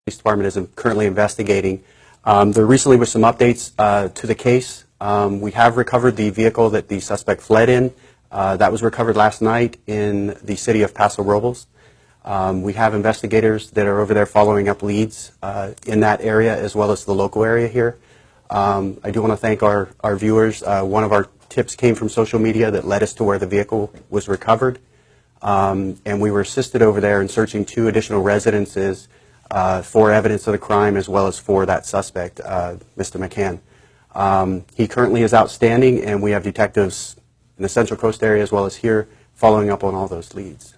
Police Department is currently investigating. There recently was some updates to the case. We have recovered the vehicle that the suspect fled in. That was recovered last night in the city of Paso Robles. We have investigators that are over there following up leads in that area as well as the local area here. I do want to thank our viewers. One of our tips came from social media that led us to where the vehicle was recovered. And we were assisted over there in searching 2 additional residences for evidence of the crime as well as for that suspect, Mr. McCann. He currently is outstanding, and we have detectives in the Central Coast area as well as here following up on all those leads.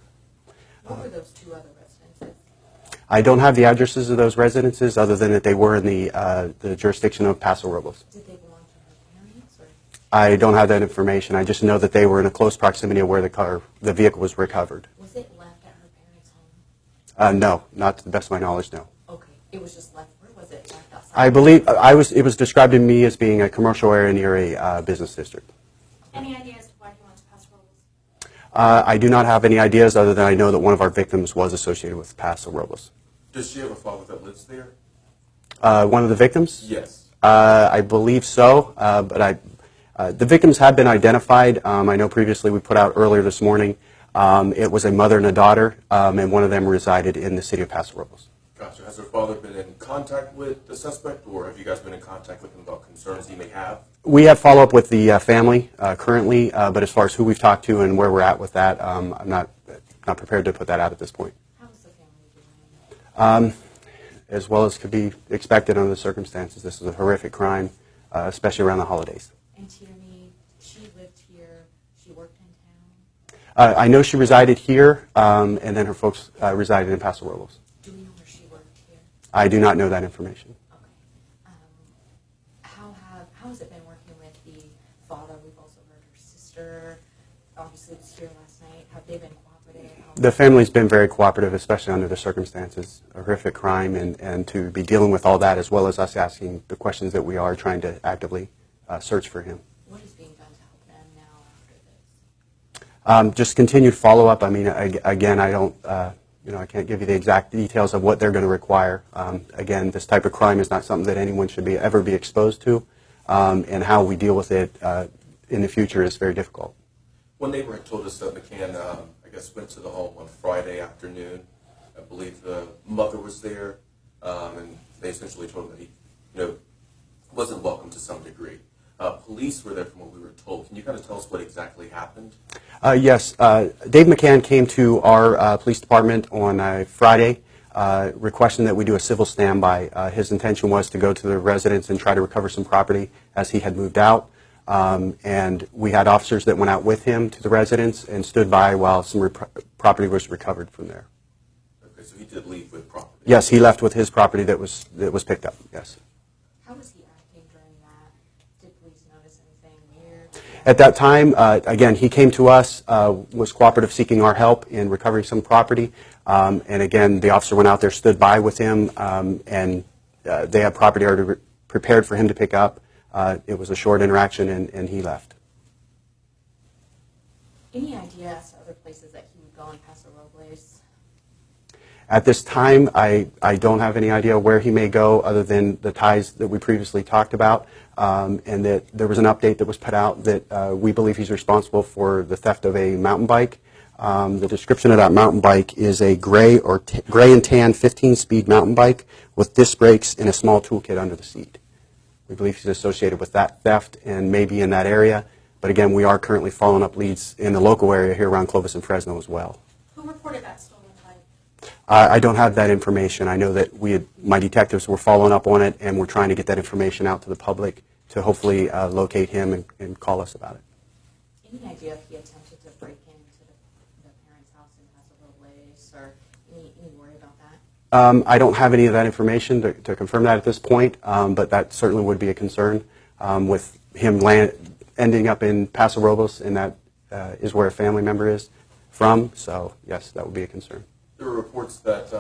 What were those 2 other residences? I don't have the addresses of those residences other than that they were in the jurisdiction of Paso Robles. Did they belong to her parents? Or? I don't have that information. I just know that they were in a close proximity of where the vehicle was recovered. Was it left at her parents' home? No, not to the best of my knowledge, no. Okay. It was just left. Where was it left outside? I believe it was described to me as being a commercial area near a business district. Any idea as to why he went to Paso Robles? I do not have any ideas other than I know that one of our victims was associated with Paso Robles. Does she have a father that lives there? One of the victims? Yes. I believe so, but the victims have been identified. I know previously we put out earlier this morning. It was a mother and a daughter, and one of them resided in the city of Paso Robles. Gotcha. Has her father been in contact with the suspect, or have you guys been in contact with him about concerns he may have? We have follow-up with the family currently, but as far as who we've talked to and where we're at with that, I'm not prepared to put that out at this point. How is the family doing? As well as could be expected under the circumstances. This is a horrific crime, especially around the holidays. And Tierney, she lived here. She worked in town. I know she resided here, and then her folks resided in Paso Robles. Do we know where she worked here? I do not know that information. Okay. How has it been working with the father? We've also heard her sister. Obviously, was here last night. Have they been cooperative? The family's been very cooperative, especially under the circumstances. A horrific crime, and to be dealing with all that as well as us asking the questions that we are trying to actively search for him. What is being done to help them now after this? Just continued follow-up. I mean, again, I don't, I can't give you the exact details of what they're going to require. Again, this type of crime is not something that anyone should ever be exposed to, and how we deal with it in the future is very difficult. One neighbor had told us that McCann, I guess, went to the home on Friday afternoon. I believe the mother was there, and they essentially told him that he, wasn't welcome to some degree. Police were there from what we were told. Can you kind of tell us what exactly happened? Yes. Dave McCann came to our police department on Friday requesting that we do a civil standby. His intention was to go to the residence and try to recover some property as he had moved out. And we had officers that went out with him to the residence and stood by while some property was recovered from there. Okay, so he did leave with property. Yes, he left with his property that was picked up, yes. How was he acting during that? Did police notice anything weird? At that time, again, he came to us, was cooperative, seeking our help in recovering some property. And again, the officer went out there, stood by with him, and they had property already prepared for him to pick up. It was a short interaction, and he left. Any idea as to other places that he would go in Paso Robles? At this time, I don't have any idea where he may go other than the ties that we previously talked about, and that there was an update that was put out that we believe he's responsible for the theft of a mountain bike. The description of that mountain bike is a gray and tan 15-speed mountain bike with disc brakes and a small toolkit under the seat. We believe he's associated with that theft and maybe in that area. But again, we are currently following up leads in the local area here around Clovis and Fresno as well. Who reported that stolen bike? I don't have that information. I know that my detectives were following up on it, and we're trying to get that information out to the public to hopefully locate him and call us about it. Any idea if he attempted to break into the parents' house in Paso Robles, or any worry about that? I don't have any of that information to confirm that at this point, but that certainly would be a concern with him ending up in Paso Robles, and that is where a family member is from. So, yes, that would be a concern. There were reports that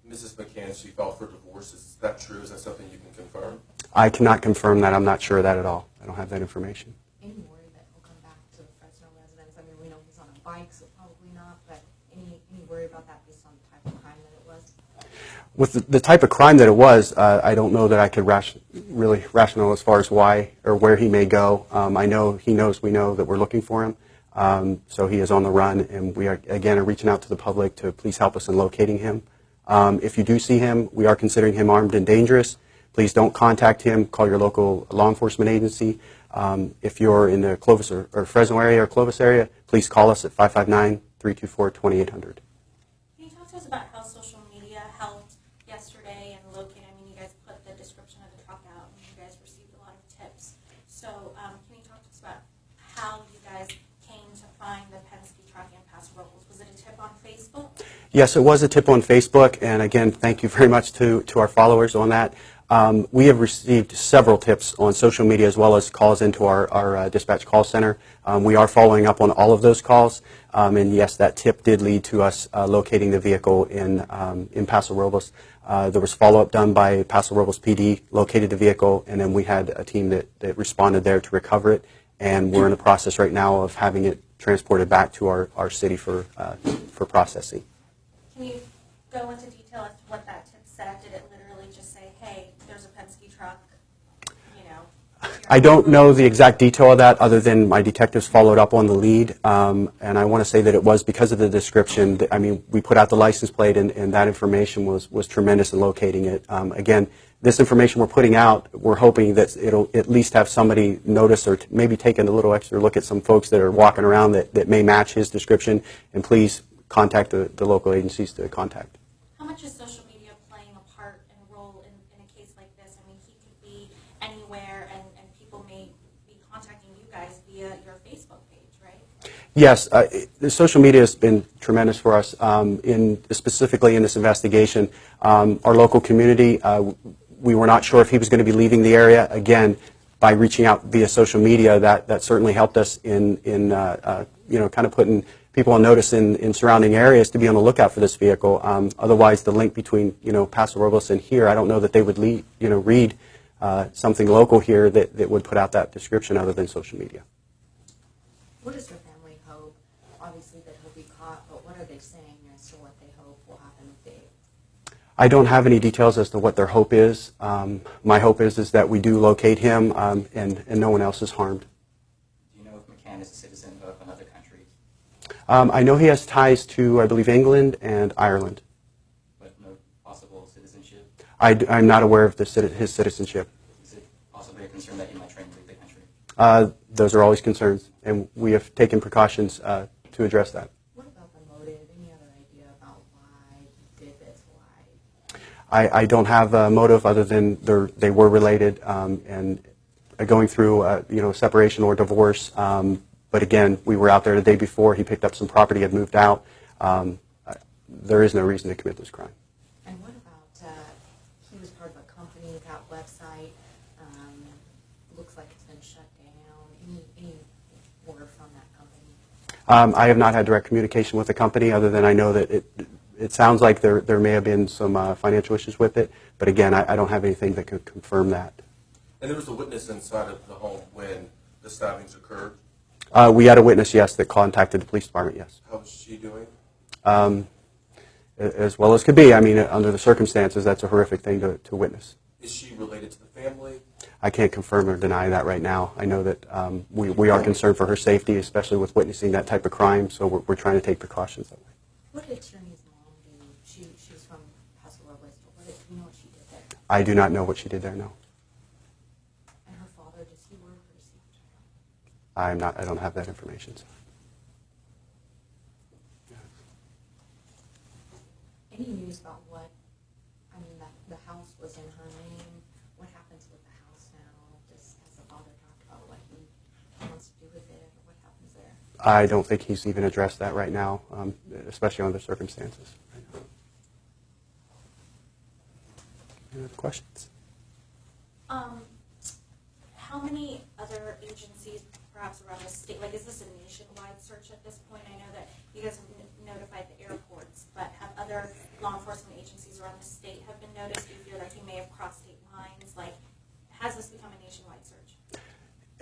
Mrs. McCann, she filed for divorce. Is that true? Is that something you can confirm? I cannot confirm that. I'm not sure of that at all. I don't have that information. Any worry that he'll come back to the Fresno residence? I mean, we know he's on a bike, so probably not, but any worry about that based on the type of crime that it was? With the type of crime that it was, I don't know that I could really rational as far as why or where he may go. I know he knows we know that we're looking for him, so he is on the run, and we are, again, are reaching out to the public to please help us in locating him. If you do see him, we are considering him armed and dangerous. Please don't contact him. Call your local law enforcement agency. If you're in the Clovis or Fresno area or Clovis area, please call us at 559-324-2800. Can you talk to us about how social media helped yesterday and locating? I mean, you guys put the description of the truck out, and you guys received a lot of tips. So, can you talk to us about how you guys came to find the Penske truck in Paso Robles? Was it a tip on Facebook? Yes, it was a tip on Facebook, and again, thank you very much to our followers on that. We have received several tips on social media as well as calls into our dispatch call center. We are following up on all of those calls, and yes, that tip did lead to us locating the vehicle in Paso Robles. There was follow-up done by Paso Robles PD, located the vehicle, and then we had a team that responded there to recover it, and we're in the process right now of having it transported back to our city for processing. Can you go into detail as to what that tip said? Did it literally just say, hey, there's a Penske truck, you know? I don't know the exact detail of that other than my detectives followed up on the lead, and I want to say that it was because of the description. I mean, we put out the license plate, and that information was tremendous in locating it. Again, this information we're putting out, we're hoping that it'll at least have somebody notice or maybe take a little extra look at some folks that are walking around that may match his description, and please contact the local agencies to contact. How much is social media playing a part and a role in a case like this? I mean, he could be anywhere, and people may be contacting you guys via your Facebook page, right? Yes, the social media has been tremendous for us, specifically in this investigation. Our local community, we were not sure if he was going to be leaving the area. Again, by reaching out via social media, that certainly helped us in kind of putting people on notice in surrounding areas to be on the lookout for this vehicle. Otherwise, the link between Paso Robles and here, I don't know that they would read something local here that would put out that description other than social media. What does your family hope? Obviously that he'll be caught, but what are they saying as to what they hope will happen with Dave? I don't have any details as to what their hope is. My hope is that we do locate him and no one else is harmed. Do you know if McCann is a citizen of another country? I know he has ties to, I believe, England and Ireland. But no possible citizenship? I'm not aware of his citizenship. Is it possibly a concern that he might try and leave the country? Those are always concerns, and we have taken precautions to address that. What about the motive? Any other idea about why he did this? Why? I don't have a motive other than they were related and going through a separation or divorce. But again, we were out there the day before. He picked up some property, had moved out. There is no reason to commit this crime. And what about he was part of a company, that website looks like it's been shut down. Any word from that company? I have not had direct communication with the company other than I know that it sounds like there may have been some financial issues with it. But again, I don't have anything that could confirm that. And there was a witness inside of the home when the stabbings occurred. We had a witness, yes, that contacted the police department, yes. How was she doing? As well as could be. I mean, under the circumstances, that's a horrific thing to witness. Is she related to the family? I can't confirm or deny that right now. I know that we are concerned for her safety, especially with witnessing that type of crime, so we're trying to take precautions that way. What did Tierney's mom do? She was from Paso Robles, but do you know what she did there? I do not know what she did there, no. And her father, does he work or is he retired? I don't have that information. So. Any news about what, I mean, the house was in her name. What happens with the house now? Has the father talked about what he wants to do with it or what happens there? I don't think he's even addressed that right now, especially under the circumstances. Any other questions? How many other agencies, perhaps around the state, like is this a nationwide search at this point? I know that you guys have notified the airports, but have other law enforcement agencies around the state have been noticed? Do you feel like he may have crossed state lines? Like, has this become a nationwide search?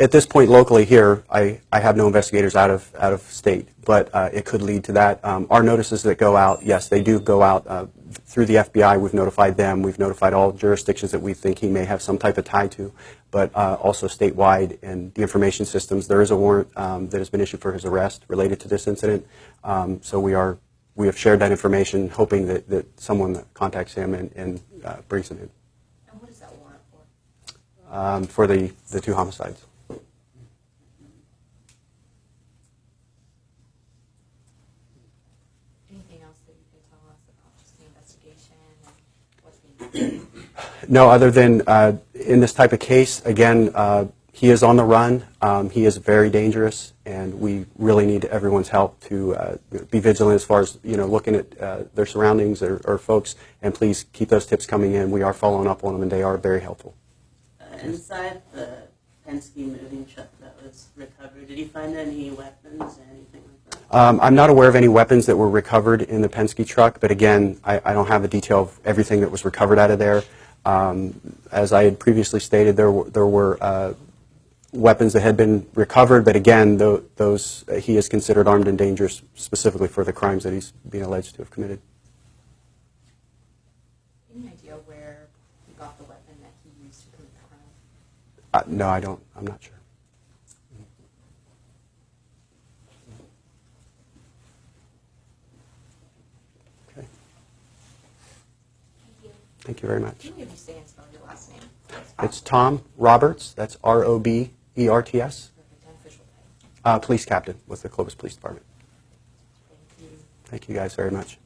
At this point, locally here, I have no investigators out of state, but it could lead to that. Our notices that go out, yes, they do go out through the FBI. We've notified them. We've notified all jurisdictions that we think he may have some type of tie to, but also statewide and the information systems. There is a warrant that has been issued for his arrest related to this incident. So we have shared that information, hoping that someone contacts him and brings him in. And what is that warrant for? For the 2 homicides. Anything else that you can tell us about just the investigation and what's being done? No, other than in this type of case, again, he is on the run. He is very dangerous, and we really need everyone's help to be vigilant as far as looking at their surroundings or folks. And please keep those tips coming in. We are following up on them, and they are very helpful. Inside the Penske moving truck that was recovered, did you find any weapons or anything like that? I'm not aware of any weapons that were recovered in the Penske truck, but again, I don't have the detail of everything that was recovered out of there. As I had previously stated, there were weapons that had been recovered, but again, those he is considered armed and dangerous specifically for the crimes that he's being alleged to have committed. Any idea where he got the weapon that he used to commit the crime? No, I don't. I'm not sure. Okay. Thank you. Thank you very much. Can you maybe say and spell your last name? It's Tom Roberts. That's Roberts. Perfect. And official title. Police captain with the Clovis Police Department. Thank you. Thank you guys very much.